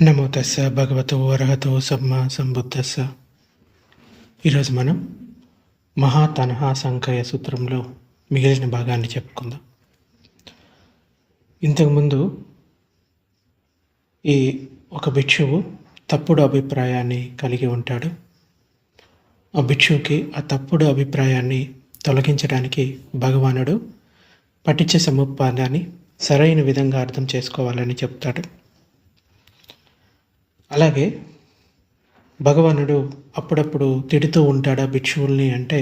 నమో తస్స భగవతో అర్హతో సమ్మా సంబుద్ధస్స. ఈరోజు మనం మహాతనహా సంకయ సూత్రంలో మిగిలిన భాగాన్ని చెప్పుకుందాం. ఇంతకుముందు ఈ ఒక భిక్షువు తప్పుడు అభిప్రాయాన్ని కలిగి ఉంటాడు. ఆ భిక్షువుకి ఆ తప్పుడు అభిప్రాయాన్ని తొలగించడానికి భగవానుడు పఠించ సముపాదాన్ని సరైన విధంగా అర్థం చేసుకోవాలని చెప్తాడు. అలాగే భగవానుడు అప్పుడప్పుడు తిడుతూ ఉంటాడా భిక్షువుల్ని అంటే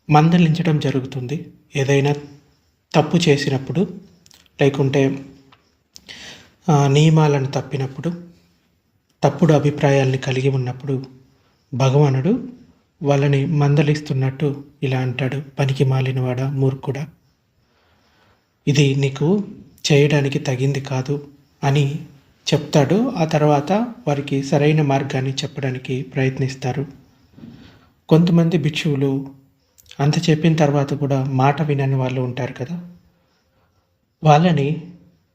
మందలించడం జరుగుతుంది. ఏదైనా తప్పు చేసినప్పుడు, లేకుంటే నియమాలను తప్పినప్పుడు, తప్పుడు అభిప్రాయాల్ని కలిగి ఉన్నప్పుడు భగవానుడు వాళ్ళని మందలిస్తున్నట్టు ఇలా అంటాడు, పనికి మాలినవాడా, మూర్ఖుడా, ఇది నీకు చేయడానికి తగింది కాదు అని చెప్తాడు. ఆ తర్వాత వారికి సరైన మార్గాన్ని చెప్పడానికి ప్రయత్నిస్తారు. కొంతమంది భిక్షువులు అంత చెప్పిన తర్వాత కూడా మాట వినని వాళ్ళు ఉంటారు కదా, వాళ్ళని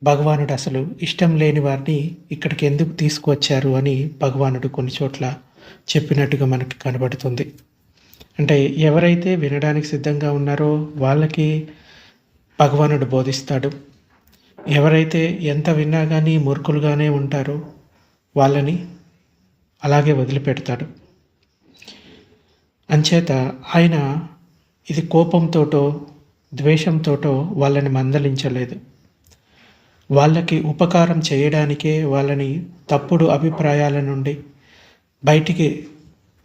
భగవానుడు అసలు ఇష్టం లేని వారిని ఇక్కడికి ఎందుకు తీసుకువచ్చారు అని భగవానుడు కొన్ని చోట్ల చెప్పినట్టుగా మనకి కనబడుతుంది. అంటే ఎవరైతే వినడానికి సిద్ధంగా ఉన్నారో వాళ్ళకి భగవానుడు బోధిస్తాడు. ఎవరైతే ఎంత విన్నా కానీ మూర్ఖులుగానే ఉంటారో వాళ్ళని అలాగే వదిలిపెడతాడు. అంచేత ఆయన ఇది కోపంతోటో ద్వేషంతోటో వాళ్ళని మందలించలేదు. వాళ్ళకి ఉపకారం చేయడానికే, వాళ్ళని తప్పుడు అభిప్రాయాల నుండి బయటికి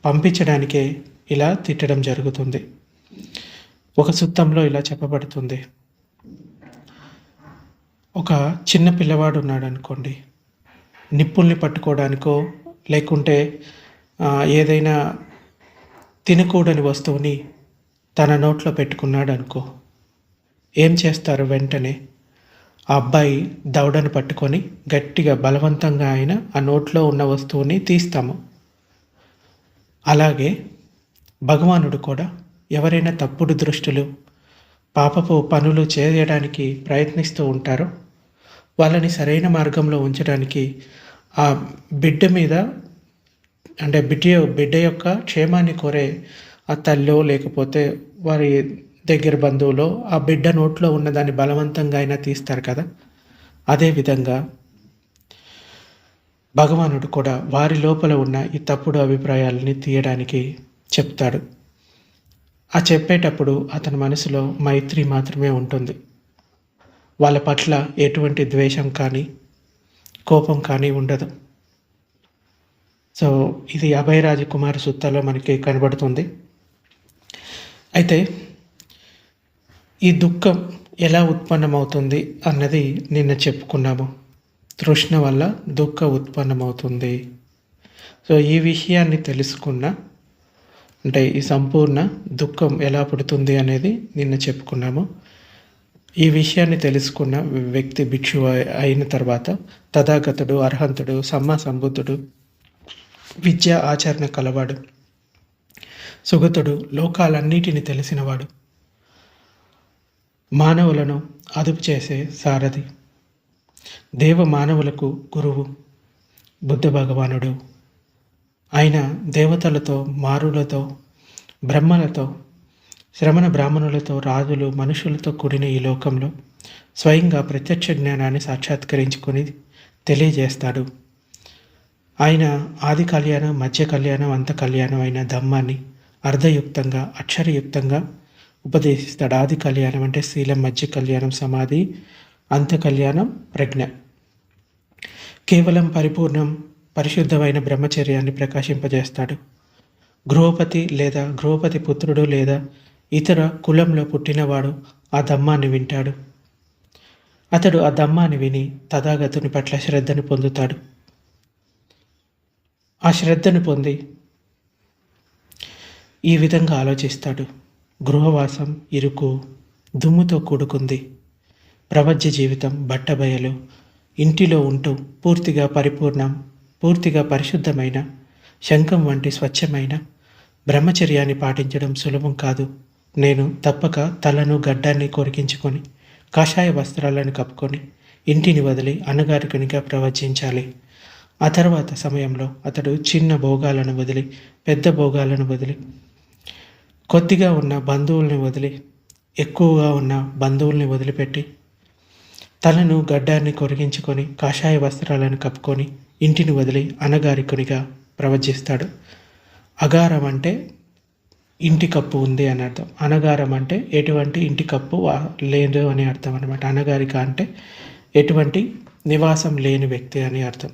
పంపించడానికే ఇలా తిట్టడం జరుగుతుంది. ఒక సూత్రంలో ఇలా చెప్పబడుతుంది, ఒక చిన్న పిల్లవాడు ఉన్నాడు అనుకోండి, నిప్పుల్ని పట్టుకోవడానికో లేకుంటే ఏదైనా తినకూడని వస్తువుని తన నోట్లో పెట్టుకున్నాడు అనుకో, ఏం చేస్తారు? వెంటనే ఆ అబ్బాయి దవడను పట్టుకొని గట్టిగా బలవంతంగా ఆయన ఆ నోట్లో ఉన్న వస్తువుని తీస్తాము. అలాగే భగవానుడు కూడా ఎవరైనా తప్పుడు దృష్టులు, పాపపు పనులు చేయడానికి ప్రయత్నిస్తూ ఉంటారో వాళ్ళని సరైన మార్గంలో ఉంచడానికి ఆ బిడ్డ మీద, అంటే బిడ్డ యొక్క క్షేమాన్ని కోరే ఆ తల్లో లేకపోతే వారి దగ్గర బంధువులో ఆ బిడ్డ నోట్లో ఉన్నదాన్ని బలవంతంగా అయినా తీస్తారు కదా, అదేవిధంగా భగవానుడు కూడా వారి లోపల ఉన్న ఈ తప్పుడు అభిప్రాయాలని తీయడానికి చెప్తాడు. ఆ చెప్పేటప్పుడు అతని మనసులో మైత్రి మాత్రమే ఉంటుంది. వాళ్ళ పట్ల ఎటువంటి ద్వేషం కానీ కోపం కానీ ఉండదు. సో ఇది అభయరాజకుమారి సూత్రాల్లో మనకి కనబడుతుంది. అయితే ఈ దుఃఖం ఎలా ఉత్పన్నమవుతుంది అన్నది నిన్న చెప్పుకున్నాము. తృష్ణ వల్ల దుఃఖం ఉత్పన్నమవుతుంది. సో ఈ విషయాన్ని తెలుసుకున్న, అంటే ఈ సంపూర్ణ దుఃఖం ఎలా పుడుతుంది అనేది నిన్న చెప్పుకున్నాము. ఈ విషయాన్ని తెలుసుకున్న వ్యక్తి భిక్షువు అయిన తర్వాత తథాగతుడు, అర్హంతుడు, సమ్మా సంబుద్ధుడు, విద్య ఆచరణ కలవాడు, సుగతుడు, లోకాలన్నిటిని తెలిసినవాడు, మానవులను అదుపు చేసే సారథి, దేవ మానవులకు గురువు బుద్ధ భగవానుడు. ఆయన దేవతలతో, మారులతో, బ్రహ్మలతో, శ్రమణ బ్రాహ్మణులతో, రాజులు, మనుషులతో కూడిన ఈ లోకంలో స్వయంగా ప్రత్యక్ష జ్ఞానాన్ని సాక్షాత్కరించుకొని తెలియజేస్తాడు. ఆయన ఆది కళ్యాణం, మధ్య కళ్యాణం, అంత కళ్యాణం అయిన ధమ్మాన్ని అర్ధయుక్తంగా, అక్షరయుక్తంగా ఉపదేశిస్తాడు. ఆది కళ్యాణం అంటే శీలం, మధ్య కళ్యాణం సమాధి, అంత కళ్యాణం ప్రజ్ఞ. కేవలం పరిపూర్ణం పరిశుద్ధమైన బ్రహ్మచర్యాన్ని ప్రకాశింపజేస్తాడు. గృహపతి లేదా గృహపతి పుత్రుడు లేదా ఇతర కులంలో పుట్టినవాడు ఆ ధమ్మాన్ని వింటాడు. అతడు ఆ ధమ్మాన్ని విని తథాగతుని పట్ల శ్రద్ధను పొందుతాడు. ఆ శ్రద్ధను పొంది ఈ విధంగా ఆలోచిస్తాడు, గృహవాసం ఇరుకు, దుమ్ముతో కూడుకుంది, ప్రపంచ జీవితం బట్టబయలు, ఇంటిలో ఉంటూ పూర్తిగా పరిపూర్ణం, పూర్తిగా పరిశుద్ధమైన శంఖం వంటి స్వచ్ఛమైన బ్రహ్మచర్యాన్ని పాటించడం సులభం కాదు. నేను తప్పక తలను గడ్డాన్ని కొరికించుకొని కాషాయ వస్త్రాలను కప్పుకొని ఇంటిని వదిలి అనగారికునిగా ప్రవచించాలి. ఆ తర్వాత సమయంలో అతడు చిన్న భోగాలను వదిలి, పెద్ద భోగాలను వదిలి, కొద్దిగా ఉన్న బంధువుల్ని వదిలి, ఎక్కువగా ఉన్న బంధువుల్ని వదిలిపెట్టి, తలను గడ్డాన్ని కొరిగించుకొని కాషాయ వస్త్రాలను కప్పుకొని ఇంటిని వదిలి అనగారికునిగా ప్రవచిస్తాడు. అగారం అంటే ఇంటి కప్పు ఉంది అని అర్థం. అనగారం అంటే ఎటువంటి ఇంటి కప్పు లేదు అని అర్థం అనమాట. అనగారిక అంటే ఎటువంటి నివాసం లేని వ్యక్తి అని అర్థం.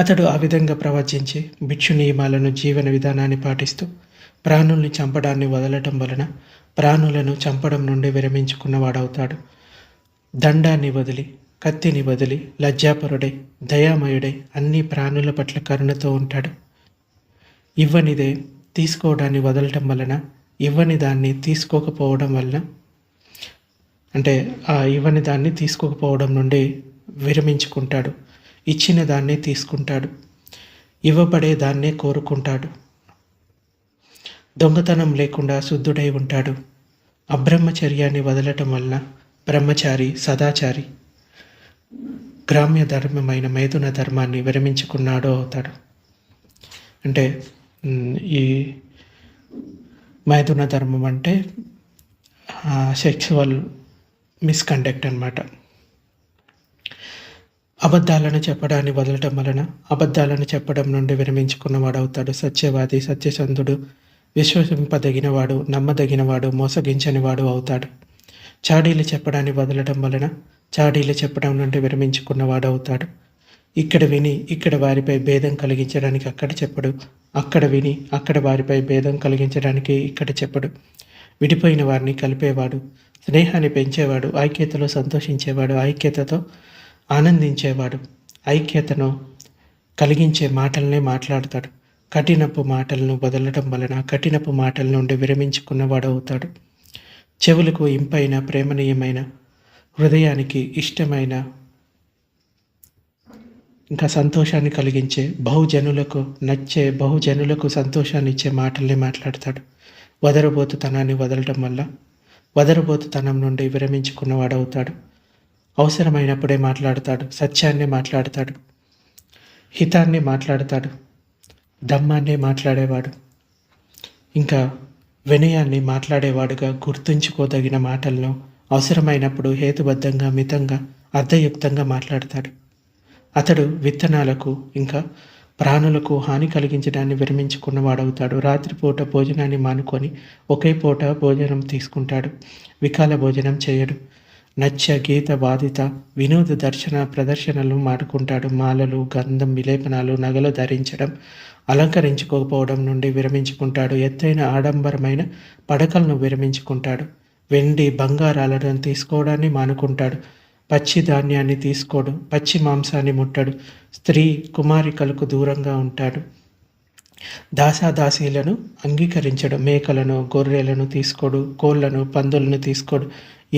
అతడు ఆ విధంగా ప్రవచించి భిక్షు నియమాలను, జీవన విధానాన్ని పాటిస్తూ ప్రాణుల్ని చంపడాన్ని వదలటం వలన ప్రాణులను చంపడం నుండి విరమించుకున్నవాడవుతాడు. దండాన్ని వదిలి, కత్తిని వదిలి, లజ్జాపరుడై, దయామయుడై అన్ని ప్రాణుల పట్ల కరుణతో ఉంటాడు. ఇవ్వనిదే తీసుకోవడాన్ని వదలటం వలన, ఇవ్వని దాన్ని తీసుకోకపోవడం వలన, అంటే ఆ ఇవ్వని దాన్ని తీసుకోకపోవడం నుండి విరమించుకుంటాడు. ఇచ్చిన దాన్నే తీసుకుంటాడు. ఇవ్వబడే దాన్నే కోరుకుంటాడు. దొంగతనం లేకుండా శుద్ధుడై ఉంటాడు. అబ్రహ్మచర్యాన్ని వదలటం వలన బ్రహ్మచారి, సదాచారి, గ్రామ్య ధర్మమైన మైథున ధర్మాన్ని విరమించుకున్నాడు అవుతాడు. అంటే ఈ మైథున ధర్మం అంటే సెక్సువల్ మిస్కండక్ట్ అన్నమాట. అబద్ధాలను చెప్పడాన్ని వదలటం వలన అబద్ధాలను చెప్పడం నుండి విరమించుకున్నవాడవుతాడు. సత్యవాది, సత్యసంధుడు, విశ్వసింపదగినవాడు, నమ్మదగినవాడు, మోసగించనివాడు అవుతాడు. చాడీలు చెప్పడాన్ని వదలటం వలన చాడీలు చెప్పడం నుండి విరమించుకున్నవాడు అవుతాడు. ఇక్కడ విని ఇక్కడ వారిపై భేదం కలిగించడానికి అక్కడ చెప్పడు, అక్కడ విని అక్కడ వారిపై భేదం కలిగించడానికి ఇక్కడ చెప్పడు. విడిపోయిన వారిని కలిపేవాడు, స్నేహాన్ని పెంచేవాడు, ఐక్యతలో సంతోషించేవాడు, ఐక్యతతో ఆనందించేవాడు, ఐక్యతను కలిగించే మాటలనే మాట్లాడతాడు. కఠినపు మాటలను వదలటం వలన కఠినపు మాటల నుండి విరమించుకున్నవాడు అవుతాడు. చెవులకు ఇంపైన, ప్రేమనీయమైన, హృదయానికి ఇష్టమైన, ఇంకా సంతోషాన్ని కలిగించే, బహుజనులకు నచ్చే, బహుజనులకు సంతోషాన్ని ఇచ్చే మాటల్ని మాట్లాడతాడు. వదరబోతుతనాన్ని వదలటం వల్ల వదరబోతుతనం నుండి విరమించుకున్నవాడవుతాడు. అవసరమైనప్పుడే మాట్లాడతాడు, సత్యాన్ని మాట్లాడతాడు, హితాన్ని మాట్లాడతాడు, ధమ్మాన్ని మాట్లాడేవాడు, ఇంకా వినయాన్ని మాట్లాడేవాడుగా గుర్తుంచుకోదగిన మాటలను అవసరమైనప్పుడు హేతుబద్ధంగా, మితంగా, అర్థయుక్తంగా మాట్లాడతాడు. అతడు విత్తనాలకు ఇంకా ప్రాణులకు హాని కలిగించడాన్ని విరమించుకున్నవాడవుతాడు. రాత్రిపూట భోజనాన్ని మానుకొని ఒకే పూట భోజనం తీసుకుంటాడు. వికాల భోజనం చేయడు. నత్య, గీత, బాధిత, వినోద దర్శన ప్రదర్శనలు మాడుకుంటాడు. మాలలు, గంధం, విలేపనాలు, నగలు ధరించడం, అలంకరించుకోకపోవడం నుండి విరమించుకుంటాడు. ఎత్తైన ఆడంబరమైన పడకలను విరమించుకుంటాడు. వెండి, బంగారాలను తీసుకోవడాన్ని మానుకుంటాడు. పచ్చి ధాన్యాన్ని తీసుకోడు. పచ్చి మాంసాన్ని ముట్టడు. స్త్రీ కుమారికలకు దూరంగా ఉంటాడు. దాసాదాసీలను అంగీకరించడు. మేకలను, గొర్రెలను తీసుకోడు. కోళ్లను, పందులను తీసుకోడు.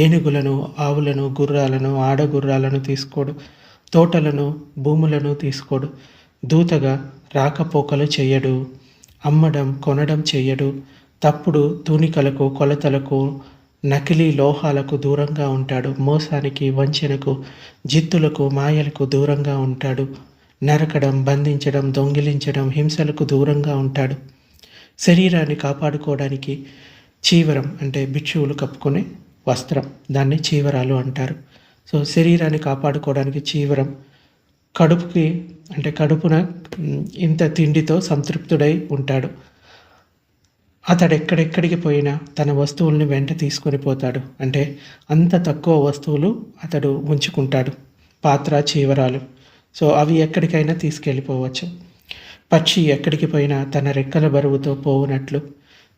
ఏనుగులను, ఆవులను, గుర్రాలను, ఆడగుర్రాలను తీసుకోడు. తోటలను, భూములను తీసుకోడు. దూతగా రాకపోకలు చేయడు. అమ్మడం, కొనడం చేయడు. తప్పుడు తూనికలకు, కొలతలకు, నకిలీ లోహాలకు దూరంగా ఉంటాడు. మోసానికి, వంచనకు, జిత్తులకు, మాయలకు దూరంగా ఉంటాడు. నరకడం, బంధించడం, దొంగిలించడం, హింసలకు దూరంగా ఉంటాడు. శరీరాన్ని కాపాడుకోవడానికి చీవరం అంటే భిక్షువులు కప్పుకునే వస్త్రం, దాన్ని చీవరాలు అంటారు. సో శరీరాన్ని కాపాడుకోవడానికి చీవరం, కడుపుకి అంటే కడుపున ఇంత తిండితో సంతృప్తుడై ఉంటాడు. అతడు ఎక్కడెక్కడికి పోయినా తన వస్తువుల్ని వెంట తీసుకొని పోతాడు. అంటే అంత తక్కువ వస్తువులు అతడు ఉంచుకుంటాడు. పాత్ర, చీవరాలు. సో అవి ఎక్కడికైనా తీసుకెళ్ళిపోవచ్చు. పక్షి ఎక్కడికి పోయినా తన రెక్కల బరువుతో పోవునట్లు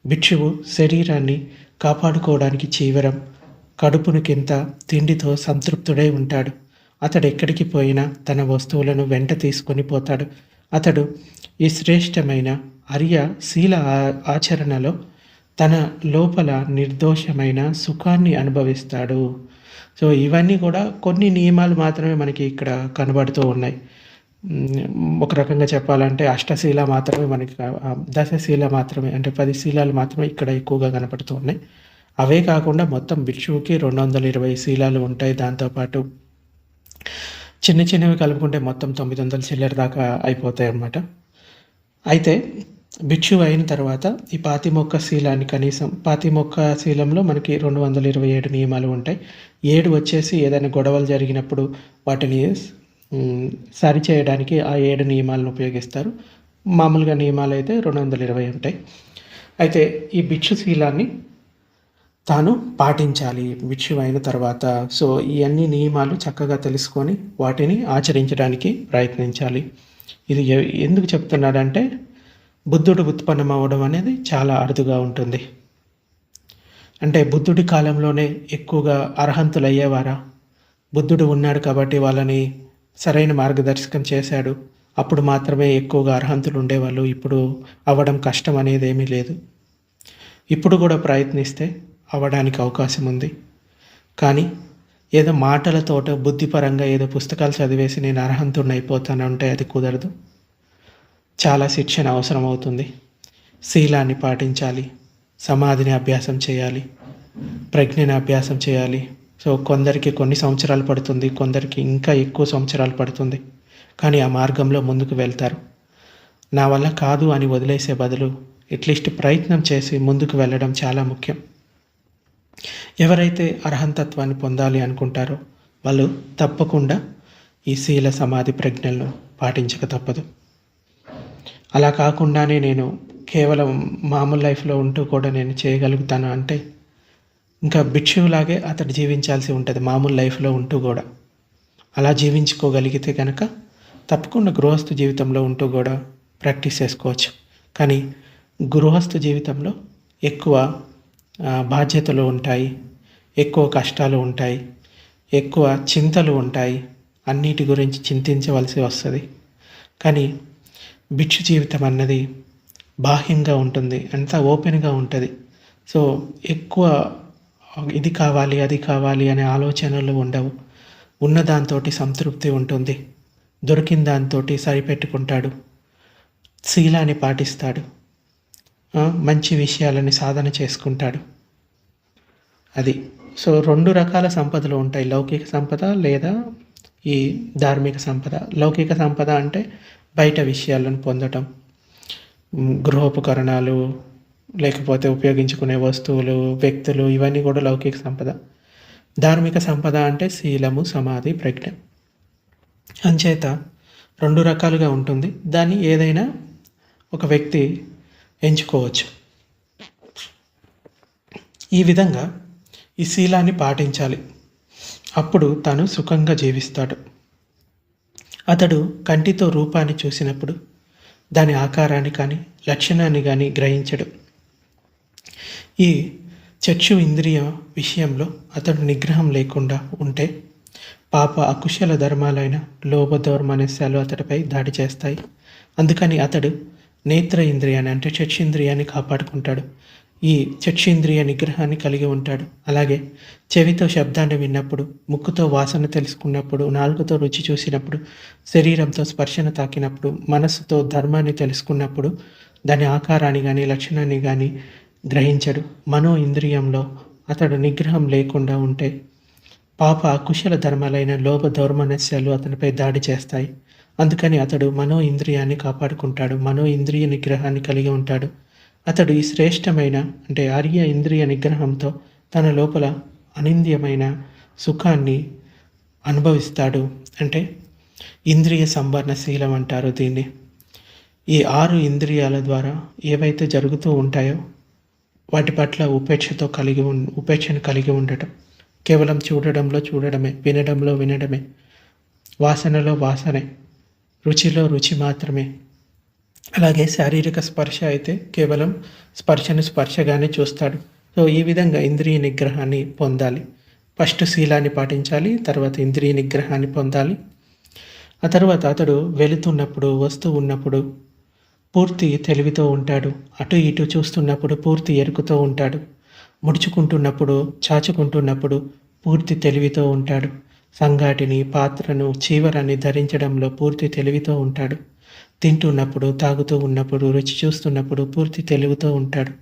భిక్షువు శరీరాన్ని కాపాడుకోవడానికి చీవరం, కడుపును కింత తిండితో సంతృప్తుడై ఉంటాడు. అతడు ఎక్కడికి పోయినా తన వస్తువులను వెంట తీసుకొని పోతాడు. అతడు ఈ శ్రేష్టమైన శీల ఆచరణలో తన లోపల నిర్దోషమైన సుఖాన్ని అనుభవిస్తాడు. సో ఇవన్నీ కూడా కొన్ని నియమాలు మాత్రమే మనకి ఇక్కడ కనబడుతూ ఉన్నాయి. ఒక రకంగా చెప్పాలంటే అష్టశీల మాత్రమే మనకి, దశశీల మాత్రమే అంటే 10 శీలాలు మాత్రమే ఇక్కడ ఎక్కువగా కనపడుతూ ఉన్నాయి. అవే కాకుండా మొత్తం భిక్షువుకి 220 శీలాలు ఉంటాయి. దాంతోపాటు చిన్న చిన్నవి కలుపుకుంటే మొత్తం 900 చిల్లర దాకా అయిపోతాయన్నమాట. అయితే భిక్షువు అయిన తర్వాత ఈ పాతిమొక్క శీలాన్ని కనీసం పాతిమొక్క శీలంలో మనకి 227 నియమాలు ఉంటాయి. 7 వచ్చేసి ఏదైనా గొడవలు జరిగినప్పుడు వాటిని సరిచేయడానికి ఆ 7 నియమాలను ఉపయోగిస్తారు. మామూలుగా నియమాలు అయితే 220 ఉంటాయి. అయితే ఈ భిక్షుశీలాన్ని తాను పాటించాలి భిక్షువు అయిన తర్వాత. సో ఈ అన్ని నియమాలు చక్కగా తెలుసుకొని వాటిని ఆచరించడానికి ప్రయత్నించాలి. ఇది ఎందుకు చెప్తున్నాడంటే బుద్ధుడు ఉత్పన్నం అవ్వడం అనేది చాలా అరుదుగా ఉంటుంది. అంటే బుద్ధుడి కాలంలోనే ఎక్కువగా అర్హంతులు అయ్యేవారా? బుద్ధుడు ఉన్నాడు కాబట్టి వాళ్ళని సరైన మార్గదర్శకం చేశాడు. అప్పుడు మాత్రమే ఎక్కువగా అర్హంతులు ఉండేవాళ్ళు. ఇప్పుడు అవ్వడం కష్టం అనేది ఏమీ లేదు. ఇప్పుడు కూడా ప్రయత్నిస్తే అవ్వడానికి అవకాశం ఉంది. కానీ ఏదో మాటలతోట బుద్ధిపరంగా ఏదో పుస్తకాలు చదివేసి నేను అర్హంతుడిని అయిపోతానంటే అది కుదరదు. చాలా శిక్షణ అవసరం అవుతుంది. శీలాన్ని పాటించాలి, సమాధిని అభ్యాసం చేయాలి, ప్రజ్ఞని అభ్యాసం చేయాలి. సో కొందరికి కొన్ని సంవత్సరాలు పడుతుంది, కొందరికి ఇంకా ఎక్కువ సంవత్సరాలు పడుతుంది. కానీ ఆ మార్గంలో ముందుకు వెళ్తారు. నా వల్ల కాదు అని వదిలేసే బదులు అట్లీస్ట్ ప్రయత్నం చేసి ముందుకు వెళ్ళడం చాలా ముఖ్యం. ఎవరైతే అర్హంతత్వాన్ని పొందాలి అనుకుంటారో వాళ్ళు తప్పకుండా ఈ శీల సమాధి ప్రజ్ఞలను పాటించక తప్పదు. అలా కాకుండానే నేను కేవలం మామూలు లైఫ్లో ఉంటూ కూడా నేను చేయగలుగుతాను అంటే ఇంకా భిక్షువులాగే అతడు జీవించాల్సి ఉంటుంది. మామూలు లైఫ్లో ఉంటూ కూడా అలా జీవించుకోగలిగితే కనుక తప్పకుండా గృహస్థ జీవితంలో ఉంటూ కూడా ప్రాక్టీస్ చేసుకోవచ్చు. కానీ గృహస్థ జీవితంలో ఎక్కువ బాధ్యతలు ఉంటాయి, ఎక్కువ కష్టాలు ఉంటాయి, ఎక్కువ చింతలు ఉంటాయి, అన్నిటి గురించి చింతించవలసి వస్తుంది. కానీ భిక్షు జీవితం అన్నది బాహ్యంగా ఉంటుంది, అంతా ఓపెన్గా ఉంటుంది. సో ఎక్కువ ఇది కావాలి అది కావాలి అనే ఆలోచనలు ఉండవు. ఉన్నదాంతో సంతృప్తి ఉంటుంది. దొరికిన దాంతో సరిపెట్టుకుంటాడు, శీలాన్ని పాటిస్తాడు, మంచి విషయాలని సాధన చేసుకుంటాడు. అది సో 2 రకాల సంపదలు ఉంటాయి, లౌకిక సంపద లేదా ఈ ధార్మిక సంపద. లౌకిక సంపద అంటే బయట విషయాలను పొందటం, గృహోపకరణాలు లేకపోతే ఉపయోగించుకునే వస్తువులు, వ్యక్తులు, ఇవన్నీ కూడా లౌకిక సంపద. ధార్మిక సంపద అంటే శీలము, సమాధి, ప్రజ్ఞ. అంచేత 2 రకాలుగా ఉంటుంది. దాన్ని ఏదైనా ఒక వ్యక్తి ఎంచుకోవచ్చు. ఈ విధంగా ఈ శీలాన్ని పాటించాలి. అప్పుడు తాను సుఖంగా జీవిస్తాడు. అతడు కంటితో రూపాన్ని చూసినప్పుడు దాని ఆకారాన్ని కానీ లక్షణాన్ని కానీ గ్రహించడు. ఈ చక్షు ఇంద్రియ విషయంలో అతడు నిగ్రహం లేకుండా ఉంటే పాప అకుశల ధర్మాలైన లోభ దౌర్మనస్యాలు అతడిపై దాడి చేస్తాయి. అందుకని అతడు నేత్ర ఇంద్రియాన్ని అంటే చక్షింద్రియాన్ని కాపాడుకుంటాడు. ఈ చక్షింద్రియ నిగ్రహాన్ని కలిగి ఉంటాడు. అలాగే చెవితో శబ్దాన్ని విన్నప్పుడు, ముక్కుతో వాసన తెలుసుకున్నప్పుడు, నాలుకతో రుచి చూసినప్పుడు, శరీరంతో స్పర్శన తాకినప్పుడు, మనస్సుతో ధర్మాన్ని తెలుసుకున్నప్పుడు దాని ఆకారాన్ని కానీ లక్షణాన్ని కానీ గ్రహించడు. మనో ఇంద్రియంలో అతడు నిగ్రహం లేకుండా ఉంటే పాప అకుశల ధర్మాలైన లోభ దౌర్మనస్యాలు అతనిపై దాడి చేస్తాయి. అందుకని అతడు మనో ఇంద్రియాన్ని కాపాడుకుంటాడు, మనో ఇంద్రియ నిగ్రహాన్ని కలిగి ఉంటాడు. అతడు ఈ శ్రేష్టమైన అంటే ఆర్య ఇంద్రియ నిగ్రహంతో తన లోపల అనింద్యమైన సుఖాన్ని అనుభవిస్తాడు. అంటే ఇంద్రియ సంవరణశీలం అంటారు దీన్ని. ఈ 6 ఇంద్రియాల ద్వారా ఏవైతే జరుగుతూ ఉంటాయో వాటి పట్ల ఉపేక్షను కలిగి ఉండటం. కేవలం చూడడంలో చూడడమే, వినడంలో వినడమే, వాసనలో వాసనే, రుచిలో రుచి మాత్రమే. అలాగే శారీరక స్పర్శ అయితే కేవలం స్పర్శను స్పర్శగానే చూస్తాడు. సో ఈ విధంగా ఇంద్రియ నిగ్రహాన్ని పొందాలి. ఫస్ట్ శీలాన్ని పాటించాలి, తర్వాత ఇంద్రియ నిగ్రహాన్ని పొందాలి. ఆ తర్వాత అతడు వెళుతున్నప్పుడు, వస్తూ ఉన్నప్పుడు పూర్తి తెలివితో ఉంటాడు. అటు ఇటు చూస్తున్నప్పుడు పూర్తి ఎరుకుతో ఉంటాడు. ముడుచుకుంటున్నప్పుడు, చాచుకుంటున్నప్పుడు పూర్తి తెలివితో ఉంటాడు. సంగాటిని, పాత్రను, చీవరాన్ని ధరించడంలో పూర్తి తెలివితో ఉంటాడు. తింటున్నప్పుడు, తాగుతూ ఉన్నప్పుడు, రుచి చూస్తున్నప్పుడు పూర్తి తెలివితో ఉంటాడు.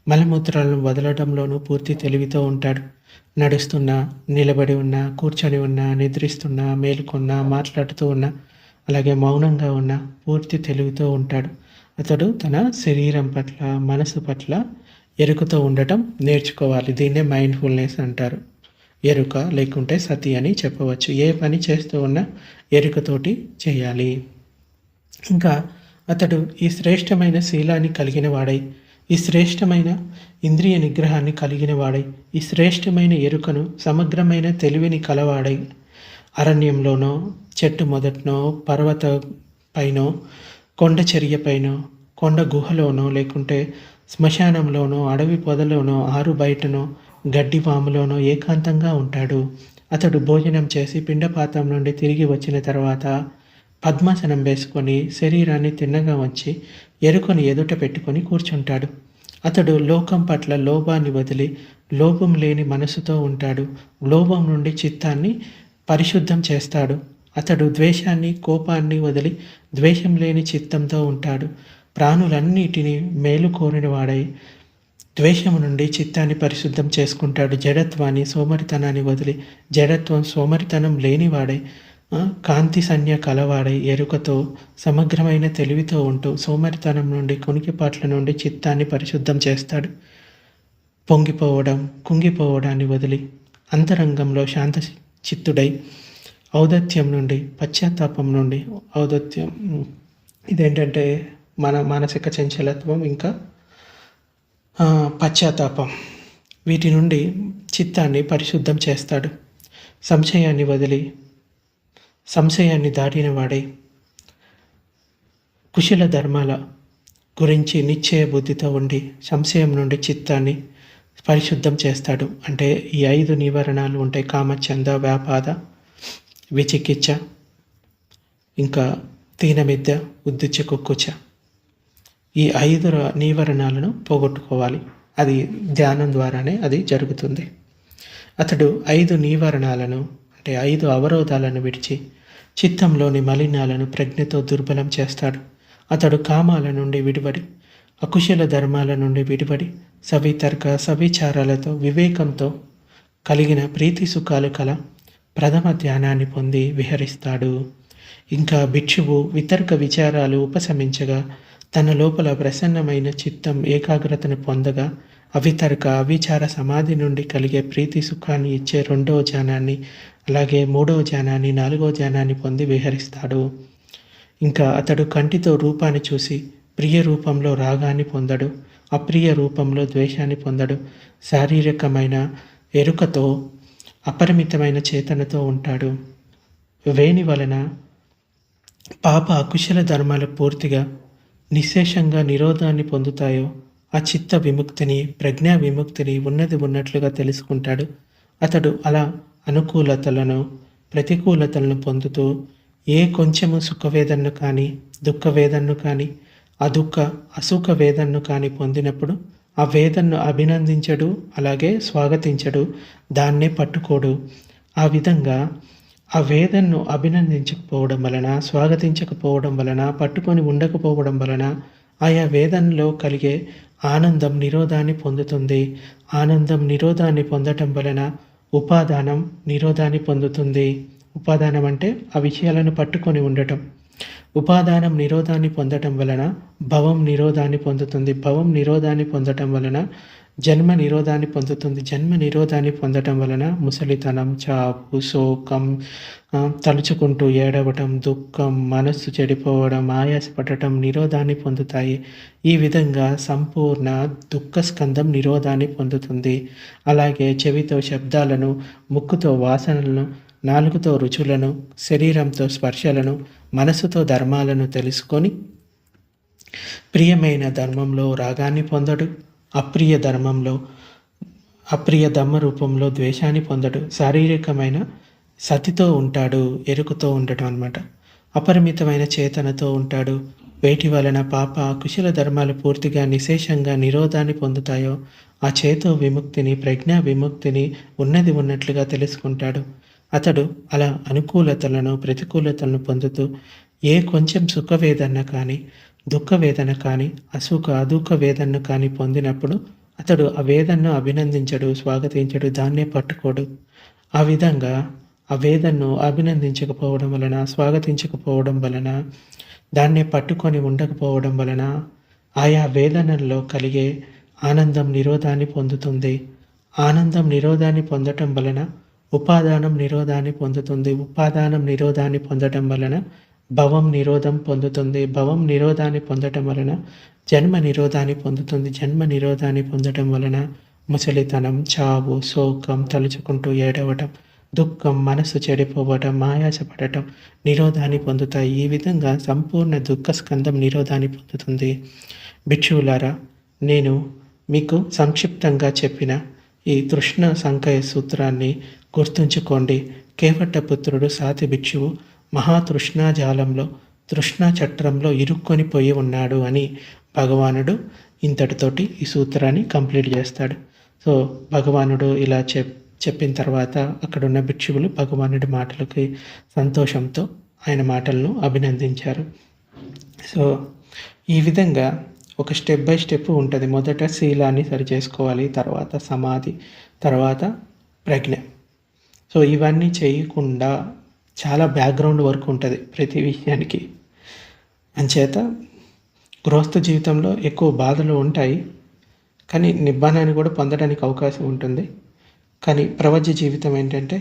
మలమూత్రాలను వదలడంలోనూ పూర్తి తెలివితో ఉంటాడు. నడుస్తున్నా, నిలబడి ఉన్నా, కూర్చొని ఉన్నా, నిద్రిస్తున్నా, మేలుకున్నా, మాట్లాడుతూ ఉన్నా, అలాగే మౌనంగా ఉన్నా పూర్తి తెలివితో ఉంటాడు. అతడు తన శరీరం పట్ల, మనసు పట్ల ఎరుకతో ఉండటం నేర్చుకోవాలి. దీన్నే మైండ్‌ఫుల్‌నెస్ అంటారు. ఎరుక లేకుంటే సతి అని చెప్పవచ్చు. ఏ పని చేస్తూ ఉన్నా ఎరుకతోటి చేయాలి. ఇంకా అతడు ఈ శ్రేష్టమైన శీలాన్ని కలిగిన వాడై, ఈ శ్రేష్టమైన ఇంద్రియ నిగ్రహాన్ని కలిగిన వాడై, ఈ శ్రేష్టమైన ఎరుకను, సమగ్రమైన తెలివిని కలవాడై, అరణ్యంలోనో, చెట్టు మొదట్నో, పర్వత పైనో, కొండ చర్య పైనో, కొండ గుహలోనో, లేకుంటే శ్మశానంలోనో, అడవి పొదలోనో, ఆరు బయటనో, గడ్డి వాములోనో ఏకాంతంగా ఉంటాడు. అతడు భోజనం చేసి పిండపాతం నుండి తిరిగి వచ్చిన తర్వాత పద్మాసనం వేసుకొని శరీరాన్ని తిన్నగా వంచి ఎరుకను ఎదుట పెట్టుకొని కూర్చుంటాడు. అతడు లోకం పట్ల లోభాన్ని వదిలి లోభం లేని మనసుతో ఉంటాడు. లోభం నుండి చిత్తాన్ని పరిశుద్ధం చేస్తాడు. అతడు ద్వేషాన్ని, కోపాన్ని వదిలి ద్వేషం లేని చిత్తంతో ఉంటాడు. ప్రాణులన్నిటినీ మేలు కోరిన వాడై ద్వేషము నుండి చిత్తాన్ని పరిశుద్ధం చేసుకుంటాడు. జడత్వాన్ని, సోమరితనాన్ని వదిలి జడత్వం, సోమరితనం లేనివాడై, కాంతి సంజ్ఞ కలవాడై, ఎరుకతో సమగ్రమైన తెలివితో ఉంటూ సోమరితనం నుండి, కునికిపాట్ల నుండి చిత్తాన్ని పరిశుద్ధం చేస్తాడు. పొంగిపోవడం, కుంగిపోవడాన్ని వదిలి అంతరంగంలో శాంత చిత్తుడై ఔదత్యం నుండి, పశ్చాత్తాపం నుండి, ఔదత్యం ఇదేంటంటే మన మానసిక చంచలత్వం, ఇంకా పశ్చాత్తాపం, వీటి నుండి చిత్తాన్ని పరిశుద్ధం చేస్తాడు. సంశయాన్ని వదిలి సంశయాన్ని దాటిన వాడై కుశల ధర్మాల గురించి నిశ్చయ బుద్ధితో ఉండి సంశయం నుండి చిత్తాన్ని పరిశుద్ధం చేస్తాడు. అంటే ఈ 5 నివారణాలు ఉంటాయి: కామచంద, వ్యాపాద, విచికిచ్చ, ఇంకా తీనమిద్ద, ఉద్దిచ్చ, కుక్కుచ. ఈ 5 నివారణాలను పోగొట్టుకోవాలి. అది ధ్యానం ద్వారానే అది జరుగుతుంది. అతడు 5 నివారణాలను అంటే 5 అవరోధాలను విడిచి చిత్తంలోని మలినాలను ప్రజ్ఞతో దుర్బలం చేస్తాడు. అతడు కామాల నుండి విడిపడి, అకుశల ధర్మాల నుండి విడిపడి, సవితర్క సవిచారాలతో వివేకంతో కలిగిన ప్రీతి సుఖాలు కల ప్రథమ ధ్యానాన్ని పొంది విహరిస్తాడు. ఇంకా భిక్షువు వితర్క విచారాలు ఉపశమించగా తన లోపల ప్రసన్నమైన చిత్తం ఏకాగ్రతను పొందగా అవితర్క అవిచార సమాధి నుండి కలిగే ప్రీతి సుఖాన్ని ఇచ్చే 2వ ధ్యానాన్ని, అలాగే 3వ ధ్యానాన్ని, 4వ ధ్యానాన్ని పొంది విహరిస్తాడు. ఇంకా అతడు కంటితో రూపాన్ని చూసి ప్రియ రూపంలో రాగాన్ని పొందడు, అప్రియ రూపంలో ద్వేషాన్ని పొందడు. శారీరకమైన ఎరుకతో అపరిమితమైన చేతనతో ఉంటాడు. వేణి వలన పాప అకుశల ధర్మాలు పూర్తిగా నిశ్శేషంగా నిరోధాన్ని పొందుతాయో ఆ చిత్త విముక్తిని, ప్రజ్ఞా విముక్తిని ఉన్నది ఉన్నట్లుగా తెలుసుకుంటాడు. అతడు అలా అనుకూలతలను, ప్రతికూలతలను పొందుతూ ఏ కొంచెము సుఖవేదనను కానీ, దుఃఖవేదనను కానీ, అసుఖ వేదనను కానీ పొందినప్పుడు ఆ వేదనను అభినందించడు, అలాగే స్వాగతించడు, దాన్నే పట్టుకోడు. ఆ విధంగా ఆ వేదనను అభినందించకపోవడం వలన, స్వాగతించకపోవడం వలన, పట్టుకొని ఉండకపోవడం వలన ఆయా వేదనలో కలిగే ఆనందం నిరోధాన్ని పొందుతుంది. ఆనందం నిరోధాన్ని పొందటం వలన ఉపాదానం నిరోధాన్ని పొందుతుంది. ఉపాదానం అంటే ఆ విషయాలను పట్టుకొని ఉండటం. ఉపాదానం నిరోధాన్ని పొందటం వలన భవం నిరోధాన్ని పొందుతుంది. భవం నిరోధాన్ని పొందటం వలన జన్మ నిరోధాన్ని పొందుతుంది. జన్మ నిరోధాన్ని పొందటం వలన ముసలితనం, చావు, శోకం, తలుచుకుంటూ ఏడవటం, దుఃఖం, మనస్సు చెడిపోవడం, ఆయాసపడటం నిరోధాన్ని పొందుతాయి. ఈ విధంగా సంపూర్ణ దుఃఖ స్కందం నిరోధాన్ని పొందుతుంది. అలాగే చెవితో శబ్దాలను, ముక్కుతో వాసనలను, నాలుగుతో రుచులను, శరీరంతో స్పర్శలను, మనసుతో ధర్మాలను తెలుసుకొని ప్రియమైన ధర్మంలో రాగాన్ని పొందడు, అప్రియ ధమ్మ రూపంలో ద్వేషాన్ని పొందడు. శారీరకమైన సతితో ఉంటాడు, ఎరుకుతో ఉండటం అన్నమాట. అపరిమితమైన చేతనతో ఉంటాడు. వేటి వలన పాప కుశల ధర్మాలు పూర్తిగా నిశేషంగా నిరోధాన్ని పొందుతాయో ఆ చేతో విముక్తిని, ప్రజ్ఞా విముక్తిని ఉన్నది ఉన్నట్లుగా తెలుసుకుంటాడు. అతడు అలా అనుకూలతలను, ప్రతికూలతలను పొందుతూ ఏ కొంచెం సుఖవేదన కానీ, దుఃఖవేదన కానీ, అదుఃఖ వేదన కానీ పొందినప్పుడు అతడు ఆ వేదనను అభినందించడు, స్వాగతించడు, దాన్నే పట్టుకోడు. ఆ విధంగా ఆ వేదనను అభినందించకపోవడం వలన, స్వాగతించకపోవడం వలన, దాన్నే పట్టుకొని ఉండకపోవడం వలన ఆయా వేదనల్లో కలిగే ఆనందం నిరోధాన్ని పొందుతుంది. ఆనందం నిరోధాన్ని పొందటం వలన ఉపాదానం నిరోధాన్ని పొందుతుంది. ఉపాదానం నిరోధాన్ని పొందటం వలన భవం నిరోధం పొందుతుంది. భవం నిరోధాన్ని పొందటం వలన జన్మ నిరోధాన్ని పొందుతుంది. జన్మ నిరోధాన్ని పొందటం వలన ముసలితనం, చావు, శోకం, తలుచుకుంటూ ఏడవటం, దుఃఖం, మనసు చెడిపోవటం, ఆయాసపడటం నిరోధాన్ని పొందుతాయి. ఈ విధంగా సంపూర్ణ దుఃఖ స్కందం నిరోధాన్ని పొందుతుంది. భిక్షువులారా, నేను మీకు సంక్షిప్తంగా చెప్పిన ఈ తృష్ణ సంకయ సూత్రాన్ని గుర్తుంచుకోండి. కేవటపుత్రుడు సాతి భిక్షువు మహాతృష్ణాజాలంలో తృష్ణా చట్రంలో ఇరుక్కొని పోయి ఉన్నాడు అని భగవానుడు ఇంతటితోటి ఈ సూత్రాన్ని కంప్లీట్ చేస్తాడు. సో భగవానుడు ఇలా చెప్పిన తర్వాత అక్కడున్న భిక్షువులు భగవానుడి మాటలకి సంతోషంతో ఆయన మాటలను అభినందించారు. సో ఈ విధంగా ఒక స్టెప్ బై స్టెప్ ఉంటుంది. మొదట శీలాన్ని సరిచేసుకోవాలి, తర్వాత సమాధి, తర్వాత ప్రజ్ఞ. సో ఇవన్నీ చేయకుండా చాలా బ్యాక్గ్రౌండ్ వర్క్ ఉంటుంది ప్రతి విషయానికి. అంచేత గృహస్థ జీవితంలో ఎక్కువ బాధలు ఉంటాయి, కానీ నిబ్బానాన్ని కూడా పొందడానికి అవకాశం ఉంటుంది. కానీ ప్రవజ్య జీవితం ఏంటంటే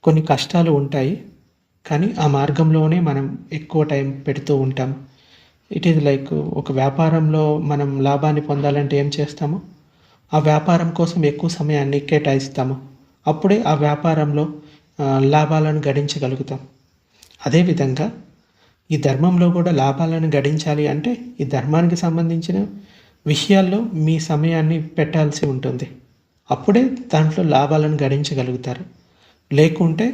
కొన్ని కష్టాలు ఉంటాయి, కానీ ఆ మార్గంలోనే మనం ఎక్కువ టైం పెడుతూ ఉంటాం. ఇట్ ఈజ్ లైక్ ఒక వ్యాపారంలో మనం లాభాన్ని పొందాలంటే ఏం చేస్తాము? ఆ వ్యాపారం కోసం ఎక్కువ సమయాన్ని కేటాయిస్తాము. అప్పుడే ఆ వ్యాపారంలో లాభాలను గడించగలుగుతాం. అదేవిధంగా ఈ ధర్మంలో కూడా లాభాలను గడించాలి అంటే ఈ ధర్మానికి సంబంధించిన విషయాల్లో మీ సమయాన్ని పెట్టాల్సి ఉంటుంది. అప్పుడే దాంట్లో లాభాలను గడించగలుగుతారు. లేకుంటే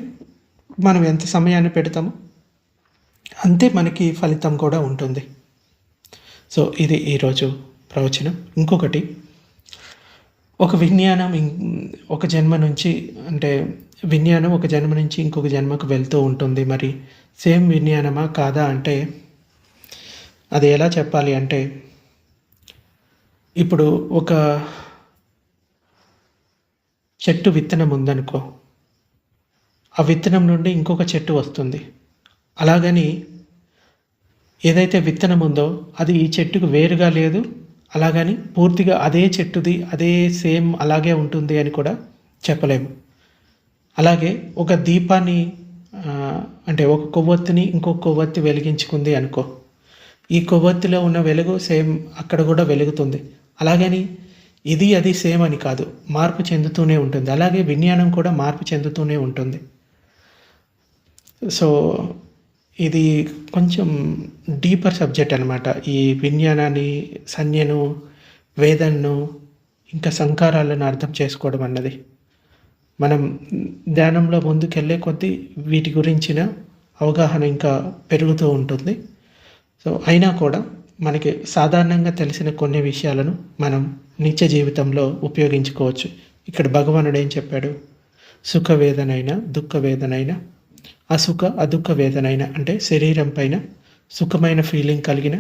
మనం ఎంత సమయాన్ని పెడతామో అంతే మనకి ఫలితం కూడా ఉంటుంది. సో ఇది ఈరోజు ప్రవచనం. ఇంకొకటి, ఒక విజ్ఞానం ఒక జన్మ నుంచి అంటే విజ్ఞానం ఒక జన్మ నుంచి ఇంకొక జన్మకు వెళ్తూ ఉంటుంది. మరి సేమ్ విజ్ఞానమా కాదా అంటే అది ఎలా చెప్పాలి అంటే, ఇప్పుడు ఒక చెట్టు విత్తనం ఉందనుకో, ఆ విత్తనం నుండి ఇంకొక చెట్టు వస్తుంది. అలాగని ఏదైతే విత్తనం ఉందో అది ఈ చెట్టుకు వేరుగా లేదు, అలాగని పూర్తిగా అదే చెట్టుది అదే సేమ్ అలాగే ఉంటుంది అని కూడా చెప్పలేము. అలాగే ఒక దీపాన్ని అంటే ఒక కొవ్వొత్తిని ఇంకొక కొవ్వొత్తి వెలిగించుకుంది అనుకో, ఈ కొవ్వొత్తిలో ఉన్న వెలుగు సేమ్ అక్కడ కూడా వెలుగుతుంది. అలాగని ఇది అది సేమ్ అని కాదు, మార్పు చెందుతూనే ఉంటుంది. అలాగే విజ్ఞానం కూడా మార్పు చెందుతూనే ఉంటుంది. సో ఇది కొంచెం డీపర్ సబ్జెక్ట్ అనమాట. ఈ విజ్ఞానాన్ని, సంజ్ఞను, వేదనను, ఇంకా సంకారాలను అర్థం చేసుకోవడం అన్నది మనం ధ్యానంలో ముందుకెళ్ళే కొద్దీ వీటి గురించిన అవగాహన ఇంకా పెరుగుతూ ఉంటుంది. సో అయినా కూడా మనకి సాధారణంగా తెలిసిన కొన్ని విషయాలను మనం నిత్య జీవితంలో ఉపయోగించుకోవచ్చు. ఇక్కడ భగవానుడు ఏం చెప్పాడు? సుఖ వేదనైనా దుఃఖ వేదనైనా, అసుఖ అదుఃఖ వేదనైనా అంటే శరీరం పైన సుఖమైన ఫీలింగ్ కలిగిన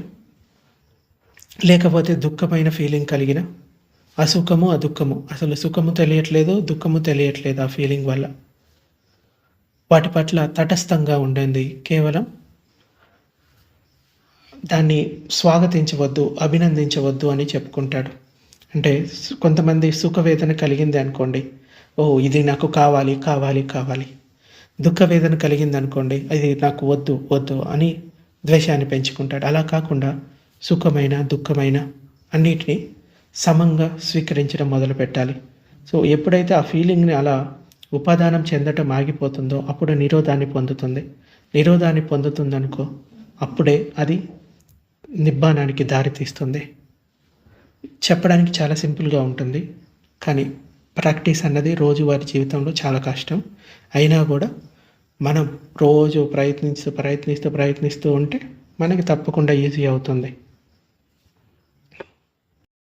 లేకపోతే దుఃఖమైన ఫీలింగ్ కలిగిన, అసుఖము అదుఃఖము, అసలు సుఖము తెలియట్లేదు, దుఃఖము తెలియట్లేదు ఆ ఫీలింగ్ వల్ల, వాటి పట్ల తటస్థంగా ఉండండి. కేవలం దాన్ని స్వాగతించవద్దు, అభినందించవద్దు అని చెప్పుకుంటాడు. అంటే కొంతమంది సుఖవేదన కలిగింది అనుకోండి, ఓ ఇది నాకు కావాలి కావాలి కావాలి. దుఃఖ వేదన కలిగింది అనుకోండి, అది నాకు వద్దు వద్దు అని ద్వేషాన్ని పెంచుకుంటాడు. అలా కాకుండా సుఖమైన దుఃఖమైన అన్నిటినీ సమంగా స్వీకరించడం మొదలు పెట్టాలి. సో ఎప్పుడైతే ఆ ఫీలింగ్ని అలా ఉపాదానం చెందటం ఆగిపోతుందో అప్పుడు నిరోధాన్ని పొందుతుంది. నిరోధాన్ని పొందుతుందనుకో, అప్పుడే అది నిబ్బానానికి దారితీస్తుంది. చెప్పడానికి చాలా సింపుల్గా ఉంటుంది, కానీ ప్రాక్టీస్ అన్నది రోజువారీ జీవితంలో చాలా కష్టం. అయినా కూడా మనం రోజు ప్రయత్నిస్తూ ఉంటే మనకి తప్పకుండా ఈజీ అవుతుంది.